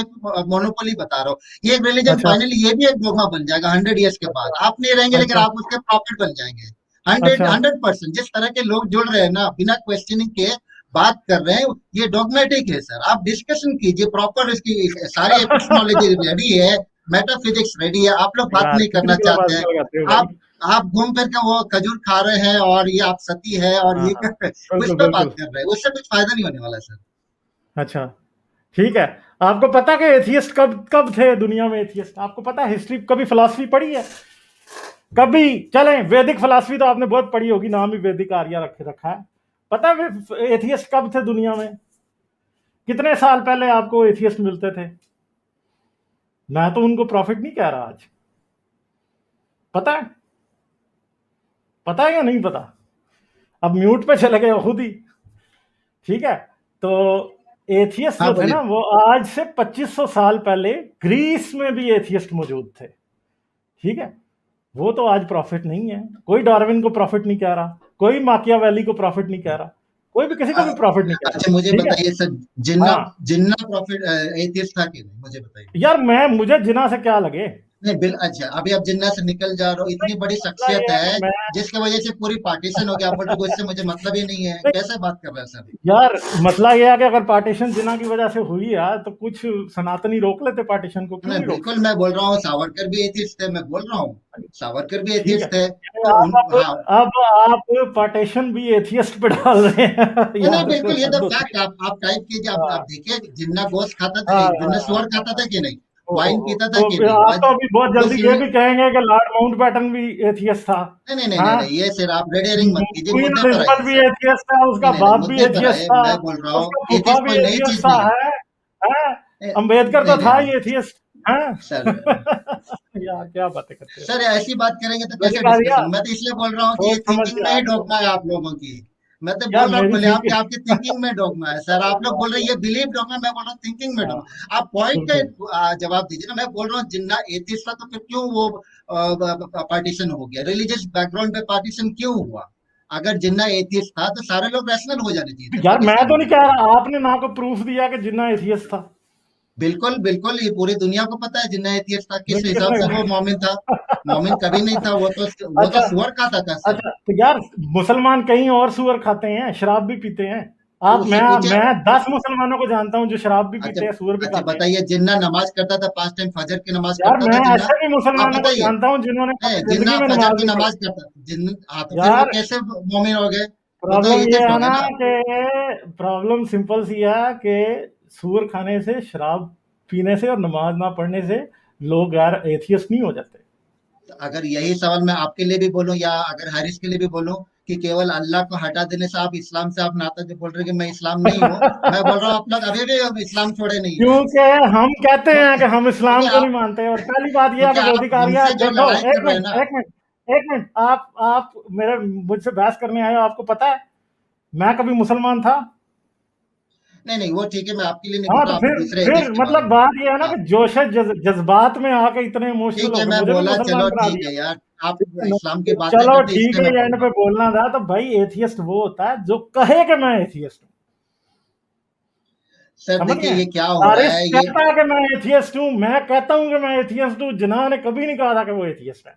मोनोपोली, बता रहा हूँ ये एक रिलीजन, अच्छा फाइनली ये भी एक डोगमा बन जाएगा 100 ईयर्स के बाद। अच्छा आप नहीं रहेंगे, लेकिन अच्छा आप उसके प्रॉफिट बन जाएंगे। हंड्रेड अच्छा 100%। जिस तरह के लोग जुड़ रहे हैं ना, बिना क्वेश्चनिंग के बात कर रहे हैं, ये डॉगमेटिक है सर। आप डिस्कशन कीजिए प्रॉपर, इसकी सारी एपिस्टेमोलॉजी रेडी है, मेटाफिजिक्स रेडी है, आप लोग बात यार नहीं कितनी करना चाहते हैं। फिलोसॉफी लगाते हो भाई। आप घूम फिर के वो खजूर खा रहे हैं और ये आप सती है और हाँ ये हाँ, कर रहे हैं, उस बिल्कुल पर बात बिल्कुल। कर रहे हैं, उससे कुछ फायदा नहीं होने वाला सर। अच्छा, ठीक है। आपको पता कि एथियस्ट कब कब थे दुनिया में? एथियस्ट आपको पता है? हिस्ट्री कभी फिलॉसफी पढ़ी है कभी? चलें, वैदिक फिलॉसफी तो आपने बहुत पढ़ी होगी, नाम ही वैदिक आर्या रखा है। पता है एथियस्ट कब थे दुनिया में? कितने साल पहले आपको एथियस्ट मिलते थे? मैं तो उनको प्रॉफिट नहीं कह रहा आज। पता है? पता है या नहीं पता? अब म्यूट पे चले गए खुद ही। ठीक है, तो एथियस्ट हाँ जो थे बोलिए। ना वो आज से 2500 साल पहले ग्रीस में भी एथियस्ट मौजूद थे। ठीक है, वो तो आज प्रॉफिट नहीं है। कोई डार्विन को प्रॉफिट नहीं कह रहा, कोई माकियावेली को प्रॉफिट नहीं कह रहा, कोई भी किसी को भी प्रॉफिट नहीं कह रहा। अच्छा मुझे ठीक है, बताइए सर, जिन्ना हाँ जिन्ना प्रॉफिट एथियस्ट था कि नहीं, मुझे बताइए। यार, मैं मुझे जिना से क्या लगे? नहीं बिल अच्छा, अभी आप जिन्ना से निकल जा रहे हो, नहीं, इतनी बड़ी मसला शख्सियत ये है है कि मैं जिसकी वजह से पूरी पार्टीशन हो गया, आप बोल रहे हो इससे मुझे मतलब ही नहीं है, नहीं, कैसे बात कर रहे हैं सर? यार मसला ये है कि अगर पार्टीशन जिना की वजह से हुई है तो कुछ सनातनी रोक लेते पार्टीशन को, क्यों नहीं नहीं रोक बिल्कुल, सकते? मैं बोल रहा हूँ सावरकर भी एथिस्ट थे, मैं बोल रहा हूँ सावरकर भी ठीक है, एथिस्ट थे। यानी तो उन, आप हाँ। आप पार्टीशन भी एथियस्ट पे डाल रहे हैं नहीं नहीं यार बिल्कुल, ये तो हद होती फैक्ट। है। आप टाइप कीजिए, आप हाँ देखिए जिन्ना गोश्त खाता था, हाँ जिन्ना हाँ सुअर हाँ, खाता था कि नहीं, वाइन ओहो, पीता था तो कि फिर नहीं, आप तो आज अभी बहुत वो जल्दी ये सुनने। भी कहेंगे कि लॉर्ड माउंटबेटन भी एथियस्ट था। नहीं नहीं नहीं नहीं हाँ, नहीं, ये सिर्फ आप रेड हेयरिंग मत कीजिए, क्वीन मुद्दे पर एलिजाबेथ आइए भी सर। एथियस्ट था, नहीं उसका नहीं नहीं, बाप भी मुद्दे पर एथियस्ट आइए, था, मैं बोल रहा हूँ उसका फूफा एथिस्ट भी कोई नई एथियस्ट चीज था, नहीं है। है? नहीं अंबेडकर तो नहीं नहीं था नहीं ही एथियस्ट। है? सर। यार क्या बातें करते हो? सर ऐसी बात करेंगे तो कैसे वेदिकारिया डिस्कशन? मैं तो इसलिए बोल रहा हूँ कि ये सोच समझ थिंकिंग के में ही आपको डोगमा है आप लोगों की। मैं तो यार बोल रहा हूँ मेरी खुले आप कि थिंकिंग। आपकी थिंकिंग में डोगमा है सर। आप लोग बोल रहे हैं ये बिलीव डोगमा, मैं बोल रहा हूँ थिंकिंग में हाँ, डोगमा। आप पॉइंट पे बिल्कुल। जवाब दीजिए ना। मैं बोल रहा हूँ जिन्ना एथिस्ट था तो फिर क्यों वो पार्टीशन हो गया, रिलीजियस बैकग्राउंड पे पार्टीशन क्यों हुआ? अगर जिन्ना एथिस्ट था तो सारे लोग रैशनल हो जाने चाहिए थे यार मैं पाकिस्तान तो में। नहीं कह रहा, आपने ना को प्रूफ दिया कि जिन्ना एथियस्ट था। बिल्कुल बिल्कुल, ये पूरी दुनिया को पता है जिन्ना एथियस्ट था, किस हिसाब किसने से वो मोमिन था। मोमिन कभी नहीं था, वो तो अच्छा, सुअर खाता था सर। अच्छा, तो यार मुसलमान कहीं और सुअर खाते हैं, शराब भी पीते हैं। तो आप उससे पूछे। मैं 10 मुसलमानों को जानता हूँ जो शराब भी अच्छा पीते हैं, सुअर भी अच्छा, खाते हैं। बताइए जिन्ना नमाज करता था, 5 टाइम फजर की नमाज यार करता मैं था जिन्ना? ऐसे भी आप मुसलमानों को बताइए। जानता हूँ जिन्होंने नहीं, कभी जिंदगी जिन्ना में फजर नमाज की नहीं पढ़ी। नमाज करता था जिन, हाँ तो फिर वो यार कैसे मोमिन हो गए? वो तो प्रॉब्लम ये एथिस्ट है हो गए ना ना। कि प्रॉब्लम सिंपल सी है कि सूअर खाने से, शराब पीने से और नमाज ना पढ़ने से लोग यार एथियस्ट नहीं हो जाते। तो अगर यही सवाल मैं आपके लिए भी बोलूं या अगर हारिस के लिए भी बोलूं कि केवल अल्लाह को हटा देने से आप इस्लाम से आप नाता जो बोल रहे हैं कि मैं इस्लाम नहीं हूँ, मैं बोल रहा हूँ आप लोग अभी भी अब इस्लाम छोड़े नहीं है। क्योंकि हम कहते हैं क्योंकि कि हम क्योंकि इस्लाम को नहीं आप मानते, और पहली बात यह है क्योंकि कि आप वैदिक आर्य, हमसे जो देखो, लड़ाई एक कर रहे हैं मिनट ना। एक मिनट एक मिनट, आप मेरे मुझसे बहस करने आए हो, आपको पता है मैं कभी मुसलमान था? नहीं नहीं, वो ठीक है, मैं आपके लिए नहीं बोल हाँ, तो रहा, आप दूसरे फिर एथिस्ट के बारे मतलब में बोल बात रहे ये है ना हैं। कि हाँ जोश जज्बात में आके इतने इमोशनल ठीक हो है, गए, मैं मुझे भी बोला मुसलमान चलो बना ठीक दिया। है यार, आप ठीक है ना? इस्लाम की बातें चलो करते हैं ठीक इसलिए है, मैं ये बोल एंड रहा पे हूँ। बोलना था तो भाई एथियस्ट वो होता है जो कहे कि मैं एथियस्ट हूँ। सर समझ देखिए गए? ये क्या हो रहा हारिस है ये। कहता है कि मैं एथियस्ट हूँ, मैं कहता हूँ कि मैं एथियस्ट हूँ, जिन्ना ने कभी नहीं कहा था कि वो एथियस्ट है।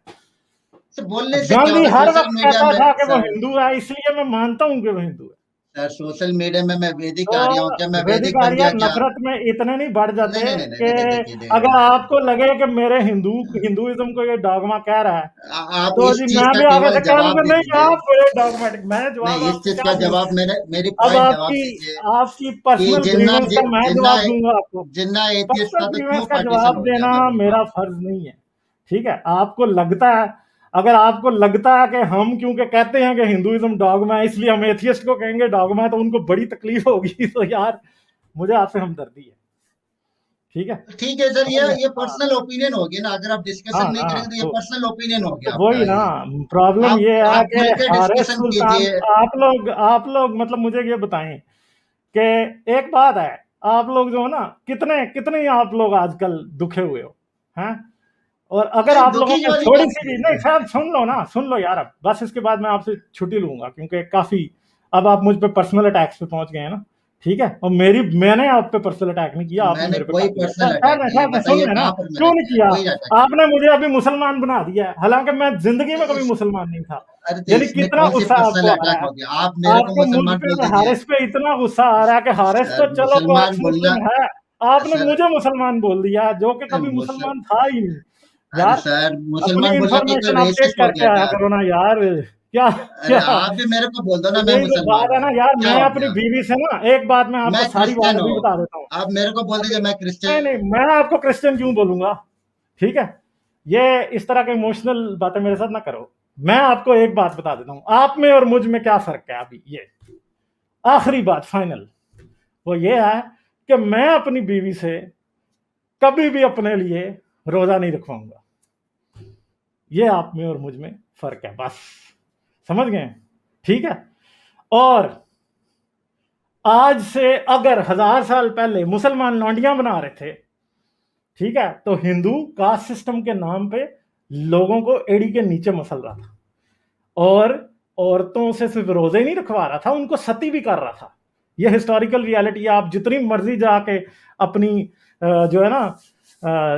सर बोलने से क्या गांधी होगा हर सोशल वक्त मीडिया कहता में? था कि वो सर हिंदू है, इसलिए मैं मानता हूँ कि वो हिंदू है। सर सोशल मीडिया में मैं वैदिक आर्य हूँ क्या? तो मैं वैदिक वैदिक बन आर्य गया क्या? नफरत में इतने नहीं बढ़ नहीं जाते नहीं नहीं नहीं कि नहीं, देखिए देखिए अगर देखिए आपको लगे कि मेरे हिंदुइज्म को ये डॉगमा कह रहा है, आप तो इस जी चीज मैं का भी आगे केवल से कह जवाब दूंगा दे नहीं दीजिए। आप ये डॉगमेटिक, मैं जवाब नहीं, इस आपको चीज क्या का दूं? जवाब मेरी अब पॉइंट जवाब आपकी दीजिए आपकी कि पर्सनल ग्रीवेंस का मैं जिन्ना जवाब दूंगा आपको। जिन्ना एथियस्ट पर्सनल था तो ग्रीवेंस क्यों का पार्टीशन जवाब हो गया, देना मैं बोल रहा मेरा हूँ। फर्ज नहीं है। ठीक है, आपको लगता है, अगर आपको लगता है कि हम क्योंकि कहते हैं कि हिंदुइज्म डॉगमा है इसलिए हम एथियस्ट को कहेंगे डॉगमा है, तो उनको बड़ी तकलीफ होगी। तो यार मुझे आपसे हमदर्दी है। ठीक है, ठीक है सर, समझ गए? ये हाँ, पर्सनल ओपिनियन हो गया ना, अगर आप हाँ डिस्कशन नहीं ना, करेंगे तो ये पर्सनल ओपिनियन हो तो गया वही आपका ना, ये। प्रॉब्लम ये है आप कि खुल के हारिस डिस्कशन सुल्तान, कीजिए। आप लोग मतलब मुझे ये बताएं कि एक बात है, आप लोग जो है ना, कितने कितने आप लोग आजकल दुखे हुए हो हैं? और अगर नहीं, आप लोगों दुखी में वाली थोड़ी बात सी नहीं भी, है नहीं सर। शायद सुन लो ना, सुन लो यार, अब बस इसके बाद मैं आपसे छुट्टी लूंगा, क्योंकि काफी अब आप मुझ पे पर्सनल अटैक्स पे पहुंच गए हैं ना। ठीक है, और मैंने आप पे पर्सनल अटैक नहीं किया, आपने मैंने मेरे पे कोई कर दिया। पर्सनल अटैक नहीं है, सुन बताइए लेना, कहाँ पर क्यों मैंने नहीं किया? किया? कोई अटैक नहीं आपने मुझे अभी मुसलमान बना दिया है, हालांकि मैं जिंदगी में है। कभी मुसलमान नहीं था। अरे तो यानी इसमें कितना कौन सी गुस्सा पर्सनल आपको आ अटैक रहा है? हो गया? आप मेरे को आपको मुझ मुसलमान बोल पे, दीजिए। हारिस पे इतना गुस्सा आ रहा है कि हारिस सर तो चलो वो मुसलमान एक्स बोलना। मुस्लिम है, आपने सर मुझे मुसलमान बोल दिया जो कि अरे कभी मुसल मुसलमान था ही नहीं। अरे यार सर अपनी मुसलमान बोलना कोई इंफॉर्मेशन अपडेट रेसिस्ट हो करके गया आया क्या? करो ना यार। क्या अरे क्या आप भी मेरे को बोल दो तो ना, मैं यही तो बात मुसलमान है हूँ। ना यार, क्या मैं हो अपनी गया? बीवी से ना, एक बात मैं मैं आपको सारी बात क्रिश्चियन अभी हूँ। बता देता हूँ। आप मेरे को बोल अभी दीजिए मैं नहीं क्रिश्चियन। नहीं, मैं आपको क्रिश्चियन क्यों बोलूंगा? ठीक है, ये इस तरह के इमोशनल बातें मेरे साथ ना करो। मैं आपको एक बात बता देता हूँ, आप में और मुझ में क्या फर्क है अभी, ये आखिरी बात फाइनल, वो ये है कि मैं अपनी बीवी से कभी भी अपने लिए रोजा नहीं रखवाऊंगा। ये आप में और मुझ में फर्क है, बस समझ गए? ठीक है, और आज से अगर 1000 साल पहले मुसलमान लौंडियां बना रहे थे, ठीक है, तो हिंदू कास्ट सिस्टम के नाम पे लोगों को एड़ी के नीचे मसल रहा था, और औरतों से सिर्फ रोजे नहीं रखवा रहा था, उनको सती भी कर रहा था। ये हिस्टोरिकल रियलिटी, आप जितनी मर्जी जाके अपनी जो है ना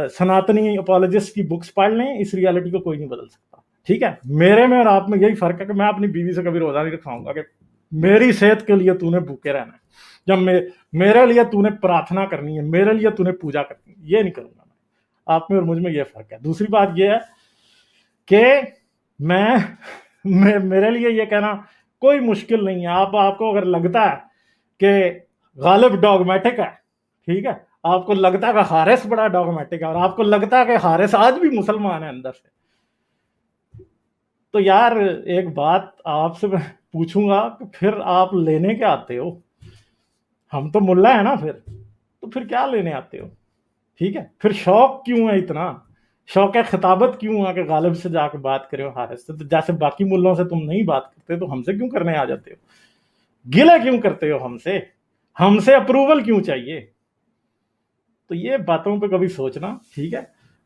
सनातनी अपोलॉजिस्ट की बुक्स पढ़ लें, इस रियलिटी को कोई नहीं बदल सकता। ठीक है, मेरे में और आप में यही फर्क है कि मैं अपनी बीवी से कभी रोजा नहीं रखवाऊंगा कि मेरी सेहत के लिए तूने भूखे रहना है, जब मेरे लिए तूने प्रार्थना करनी है, मेरे लिए तूने पूजा करनी है, ये नहीं करूंगा मैं। आप में और मुझ में ये फर्क है। दूसरी बात ये है कि मेरे लिए ये कहना कोई मुश्किल नहीं है। आपको अगर लगता है कि गालिब डॉगमेटिक है, ठीक है, आपको लगता है कि हारिस बड़ा डॉगमेटिक है, और आपको लगता है कि हारिस आज भी मुसलमान है अंदर से, तो यार एक बात आपसे मैं पूछूंगा कि फिर आप लेने क्या आते हो? हम तो मुल्ला है ना, फिर क्या लेने आते हो? ठीक है, फिर शौक क्यों है इतना? शौक खिताबत क्यों है कि गालिब से जाके बात करें, हारिस से? तो जैसे बाकी मुल्लों से तुम नहीं बात करते, तो हमसे क्यों करने आ जाते हो? गिले क्यों करते हो हमसे, हमसे अप्रूवल क्यों चाहिए? तो ये बातों पे कभी सोचना, ठीक है।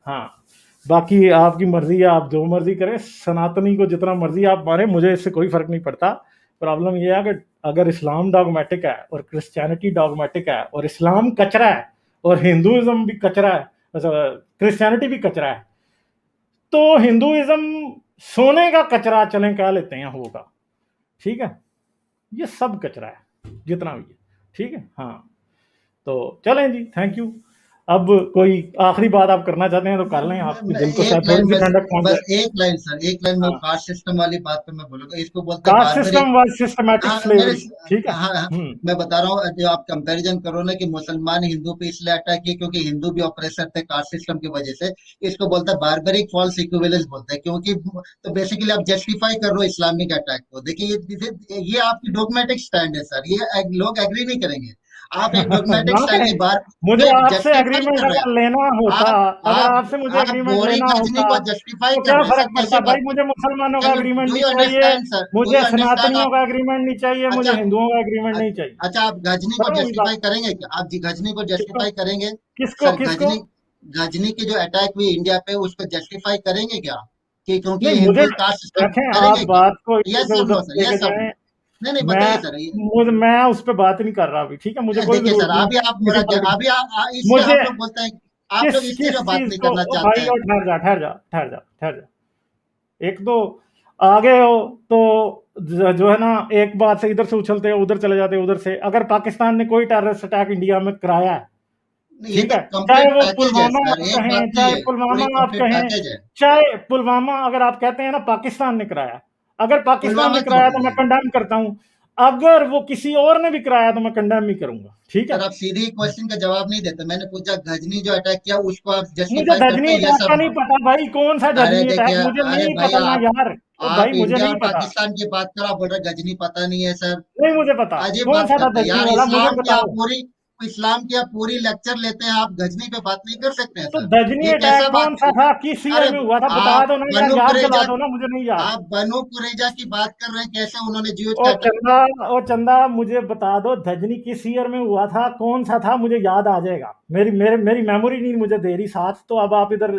हाँ, बाकी आपकी मर्जी है, आप जो मर्जी करें, सनातनी को जितना मर्जी आप मारे, मुझे इससे कोई फर्क नहीं पड़ता। प्रॉब्लम ये है कि अगर इस्लाम डॉगमेटिक है और क्रिश्चियनिटी डॉगमेटिक है और इस्लाम कचरा है और हिंदुइज्म भी कचरा है, क्रिश्चियनिटी भी कचरा है, तो हिंदुइज्म सोने का कचरा चलें कह लेते हैं होगा, ठीक है। ये सब कचरा है जितना भी है, ठीक है। हाँ, तो चलें जी, थैंक यू। अब कोई आखिरी बात आप करना चाहते हैं तो कर लें, आपके दिल को एक शायद लाइन थोड़ी सी बस, ठंडक पहुंच बस जाए। एक लाइन सर, एक लाइन में हाँ, कास्ट सिस्टम वाली बात पे मैं बोलूंगा, इसको बोलते हैं caste barbaric. System was systematic हाँ मेरे, स्लेवरी, ठीक है। हाँ हाँ, हम्म। मैं बता रहा हूँ, जो आप कंपैरिजन करो ना कि मुसलमान हिंदू पे इसलिए अटैक किए क्योंकि हिंदू भी ऑपरेसर थे कास्ट सिस्टम की वजह से, इसको बोलता है बारबरिक फॉल्स इक्विवेलेंस बोलते हैं, क्योंकि तो बेसिकली आप जस्टिफाई कर रहे हो इस्लामिक अटैक को। देखिए ये आपकी डोगमेटिक स्टैंड है सर, ये लोग एग्री नहीं करेंगे। आप एक डोगमेटिक ना स्टैंड करें, की बार, मुझे लोग आपसे जस्टिफाई एग्रीमेंट कर रहे हैं। अगर लेना होता, आप अगर आप आपसे मुझे आप एग्रीमेंट बोरी लेना गजनी होता, को जस्टिफाई तो कर क्या रहे हैं फर्क सर, पड़ता कैसी भाई? बात है? मुझे मुसलमानों का चलो, एग्रीमेंट डू नहीं यू चाहिए, अंडरस्टैंड सर, डू मुझे यू अंडरस्टैंड सनातनियों आप? का एग्रीमेंट नहीं चाहिए, मुझे अच्छा, हिंदुओं का एग्रीमेंट नहीं चाहिए। अच्छा आप गजनी को खत्म हुई जस्टिफाई बात। करेंगे क्या? आप जी गजनी को किसको जस्टिफाई करेंगे? किसको सर किसको? गजनी, गजनी की जो अटैक हुई इंडिया पे उसको जस्टिफाई करेंगे क्या? कि क्योंकि नहीं, मुझे हिंदू कास्ट सिस्टम, देखें, आप करेंगे क्या? बात को इधर यस से सर, उधर नो सर, लेके यस सर, जाएं। नो। नहीं नहीं, मैं बताइए सर मैं उस पर बात ही नहीं कर रहा अभी, ठीक है। मुझे कोई देखिए जरूरत सर, नहीं अभी आप किसी मेरा पॉलिटिक्स। अभी इसलिए मुझे हम लोग बोलते हैं, आप लोग किस इसलिए किस जो बात चीज नहीं को, करना ओ चाहते भाई, हैं। और ठहर जा। एक तो आगे हो तो जो है ना, एक बात से इधर से उछलते हो, उधर चले जाते हो, उधर से। अगर पाकिस्तान ने कोई टेररिस्ट अटैक इंडिया में कराया है, ये ठीक तो है, चाहे कंप्लीट वो पैकेज है पुलवामा सर, आप एक बात कहें, नहीं चाहे है, पुलवामा पूरी आप कंप्लीट कहें, पैकेज है। चाहे पुलवामा अगर आप कहते हैं ना पाकिस्तान ने कराया, अगर पाकिस्तान पुलवामा ने क्यों कराया तो मैं कराया? कंडेम करता हूं। अगर वो किसी और ने भी कराया तो मैं कंडेम ही करूंगा, ठीक है। सर आप सीधी क्वेश्चन का जवाब नहीं देते, मैंने पूछा गजनी जो अटैक किया उसको आप मुझे जस्टिफाई धजनी करते हैं, यस अटैक और का नहीं नो? पता भाई, कौन सा अरे धजनी देखिए, अटैक, मुझे अरे नहीं भाई पता ना यार। ओ आप भाई, मुझे इंडिया और नहीं पता, पाकिस्तान की बात कर, आप बोल रहे गजनी पता नहीं है सर। नहीं मुझे पता अजीब कौन बात सा था करते हैं धजनी यार, वाला, मुझे बताओ। इस्लाम की आप पूरी लेक्चर लेते हैं, आप गजनी पे बात नहीं कर सकते हैं तो सर? धजनी ये अटैक कैसा कौन बात सा हुई? था, किस ईयर अरे में हुआ था, बता आप दो ना यार, बनु याद दिला कुरेजा, दो ना, मुझे नहीं याद। आप बनु कुरेजा की बात कर रहे हैं, कैसे उन्होंने जीवित ओ का अटैक? चंदा, ओ चंदा, मुझे बता दो धजनी किस ईयर में हुआ था, कौन सा था, मुझे याद आ जाएगा। मेरी मेमोरी नहीं मुझे दे रही साथ, तो अब आप इधर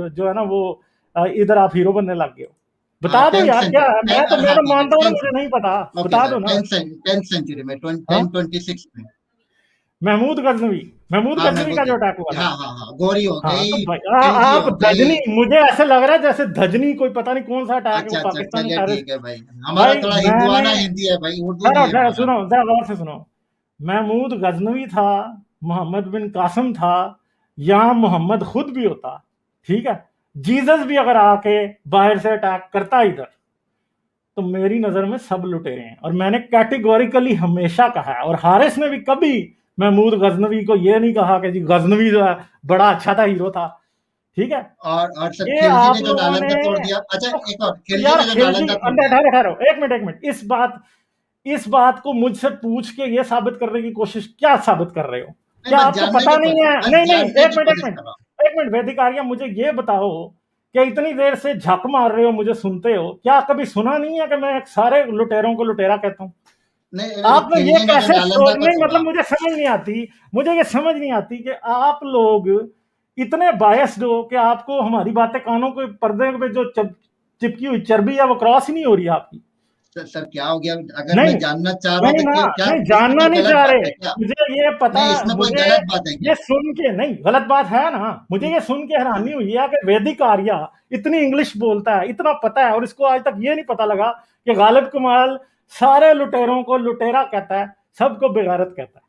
जो है ना वो इधर आप हीरो बनने लग गए हो। हाँ बता दो टेंथ यार, क्या है, सेंचुरी, मैं हाँ तो ठीक है, मानता हूँ ना, टेंथ मुझे नहीं पता। ओके बता सर, दो ना। टेंथ सेंचुरी में, हाँ, 1026 में। महमूद गजनवी, महमूद हाँ मैं गजनवी बोल का जो अटैक हुआ रहा, था। हाँ हाँ हाँ, गोरी हो हाँ, तो गई, भाई खिलजी आप हो गई। धजनी, मुझे ऐसे लग रहा है जैसे धजनी कोई पता नहीं कौन सा अटैक है, वो अच्छा अच्छा, पाकिस्तानी चलिए टेररिस्ट। ठीक है भाई, हमारा भाई थोड़ा मैंने, हिंदुआना हिंदी है भाई, उर्दू नहीं ठहरो है ठहरो, हमारा। सुनो जरा गौर से सुनो। महमूद गजनवी था, मोहम्मद बिन कासिम था, या मोहम्मद खुद भी होता, ठीक है, जीसस भी अगर आके बाहर से अटैक करता इधर, तो मेरी नजर में सब लुटेरे हैं। और मैंने कैटेगोरिकली हमेशा कहा है, और हारिस ने भी कभी महमूद गजनवी को ये नहीं कहा कि जी गजनवी जो है बड़ा अच्छा था, हीरो था, ठीक है। और सर ये खिलजी आप ने जो लोगों ने, नालंदा तोड़ दिया, अच्छा तो एक और, खिलजी यार ने जो खिलजी, नालंदा तोड़ अंदर दिया। ठहरो ठहरो, एक मिनट, इस बात को मुझसे पूछ के ये साबित करने की कोशिश क्या साबित कर रहे हो? नहीं क्या बस आपको जानने पता की नहीं है? बस नहीं नहीं, जानने एक की मिनट एक कोशिश मिनट, कर रहा हूँ। एक मिनट वेदिकारिया, मुझे ये बताओ कि इतनी देर से झक मार रहे हो, मुझे सुनते हो, क्या कभी सुना नहीं है कि मैं सारे लुटेरों को लुटेरा कहता हूँ? नहीं आप ये खिलजी ने जो कैसे नालंदा को सोचने, मतलब तोड़ा। मुझे समझ नहीं आती, मुझे ये समझ नहीं आती कि आप लोग इतने बायस्ड हो कि आपको हमारी बातें कानों के पर्दे पे जो चिपकी हुई चर्बी है वो क्रॉस ही नहीं हो रही आपकी। सर क्या हो गया? अगर मैं नहीं जानना चाह रहा हूँ नहीं तो ना, क्या नहीं इसमें जानना कोई नहीं गलत चाह बात रहे, है क्या? मुझे ये पता, नहीं इसमें कोई मुझे गलत बात है क्या? ये सुन के, नहीं गलत बात है ना, मुझे ये सुन के हैरानी हुई है कि वैदिक आर्या इतनी इंग्लिश बोलता है, इतना पता है, और इसको आज तक ये नहीं पता लगा कि गालिब कमाल सारे लुटेरों को लुटेरा कहता है, सबको बेगारत कहता है,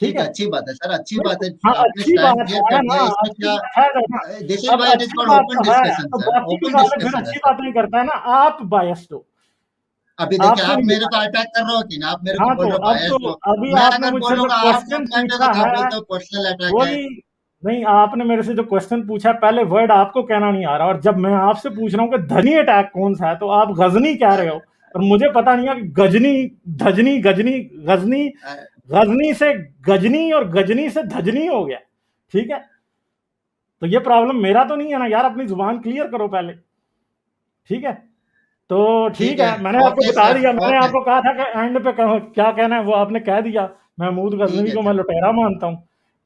ठीक ठीक है। है, अच्छी बात है सर, अच्छी बात है, हाँ, आपने अच्छी स्टैंड बात क्लियर है कर ना, दिया, इसमें अच्छी क्या? बात है ना। दिस इज अब व्हाई इट इज अच्छी कॉल्ड बात ओपन तो है, डिस्कशन तो सर, बाकी की ओपन बातें फिर डिस्कशन है अच्छी सर। बातें करता है ना, आप बायस्ड हो, अभी देखिए, आपसे आप नहीं मेरे होता को है। अटैक कर रहे हो कि ना, आप मेरे को हाँ, बोल तो रहे हो अब बायस तो, हो। अभी मैं आपने अगर मुझसे जो बोलूंगा आप क्वेश्चन डॉक्यूमेंट है पूछा तो क्या है, बोलते हो पर्सनल अटैक है? वही, नहीं आपने मेरे से जो क्वेश्चन पूछा, पहले वर्ड आपको कहना नहीं आ रहा, और जब मैं आपसे पूछ रहा हूँ कि धनी अटैक कौन सा है, तो आप गजनी कह रहे हो, और मुझे पता नहीं है कि गजनी, धजनी, गजनी, गजनी, गजनी से गजनी और गजनी से धजनी हो गया, ठीक है। तो ये प्रॉब्लम मेरा तो नहीं है ना यार, अपनी जुबान क्लियर करो पहले, ठीक है। तो ठीक ठीक है। है, मैंने आपको ओके बता सर। दिया, मैंने ओके। आपको कहा था कि एंड पे क्या कहना है वो आपने कह दिया। महमूद ठीक गजनवी है को मैं सर। लुटेरा मानता हूँ।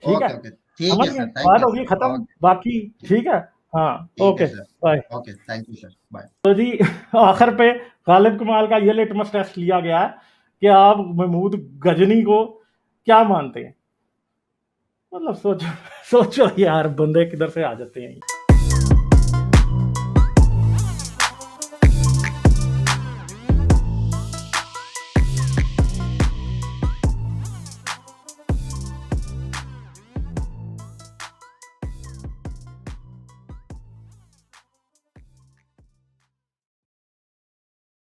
ठीक है, ओके ओके। ठीक समझ है गए, सर। थैंक बात यू होगी सर। खत्म, ओके। बाकी ठीक है। हाँ, ठीक है okay, sir. Bye. Okay, thank you sir. Bye. तो जी आखिर पे गालिब कमाल का ये लिटमस टेस्ट लिया गया है कि आप महमूद गजनी को क्या मानते हैं। मतलब सोचो सोचो यार, बंदे किधर से आ जाते हैं।